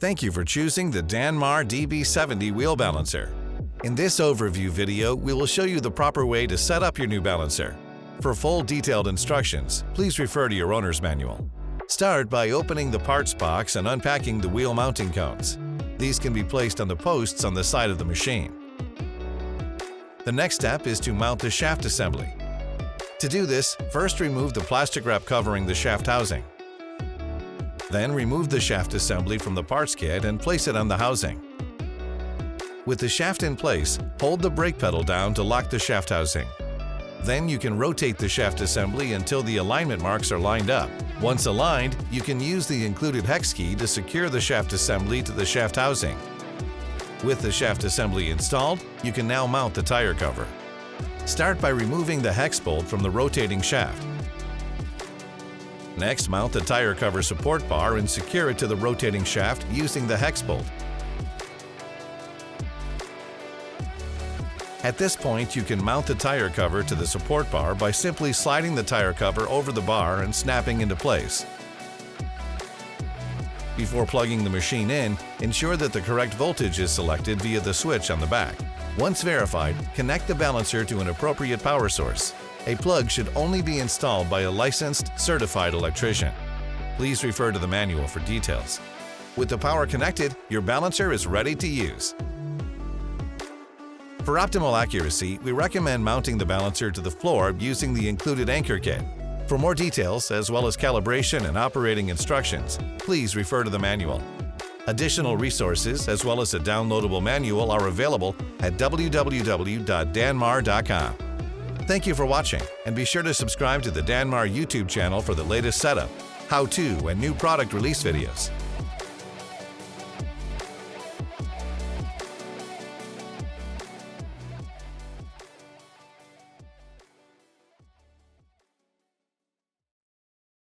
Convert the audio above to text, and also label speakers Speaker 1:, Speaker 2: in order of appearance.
Speaker 1: Thank you for choosing the Dannmar DB-70 wheel balancer. In this overview video, we will show you the proper way to set up your new balancer. For full detailed instructions, please refer to your owner's manual. Start by opening the parts box and unpacking the wheel mounting cones. These can be placed on the posts on the side of the machine. The next step is to mount the shaft assembly. To do this, first remove the plastic wrap covering the shaft housing. Then remove the shaft assembly from the parts kit and place it on the housing. With the shaft in place, hold the brake pedal down to lock the shaft housing. Then you can rotate the shaft assembly until the alignment marks are lined up. Once aligned, you can use the included hex key to secure the shaft assembly to the shaft housing. With the shaft assembly installed, you can now mount the tire cover. Start by removing the hex bolt from the rotating shaft. Next, mount the tire cover support bar and secure it to the rotating shaft using the hex bolt. At this point, you can mount the tire cover to the support bar by simply sliding the tire cover over the bar and snapping into place. Before plugging the machine in, ensure that the correct voltage is selected via the switch on the back. Once verified, connect the balancer to an appropriate power source. A plug should only be installed by a licensed, certified electrician. Please refer to the manual for details. With the power connected, your balancer is ready to use. For optimal accuracy, we recommend mounting the balancer to the floor using the included anchor kit. For more details, as well as calibration and operating instructions, please refer to the manual. Additional resources, as well as a downloadable manual, are available at www.dannmar.com. Thank you for watching, and be sure to subscribe to the Dannmar YouTube channel for the latest setup, how-to, and new product release videos.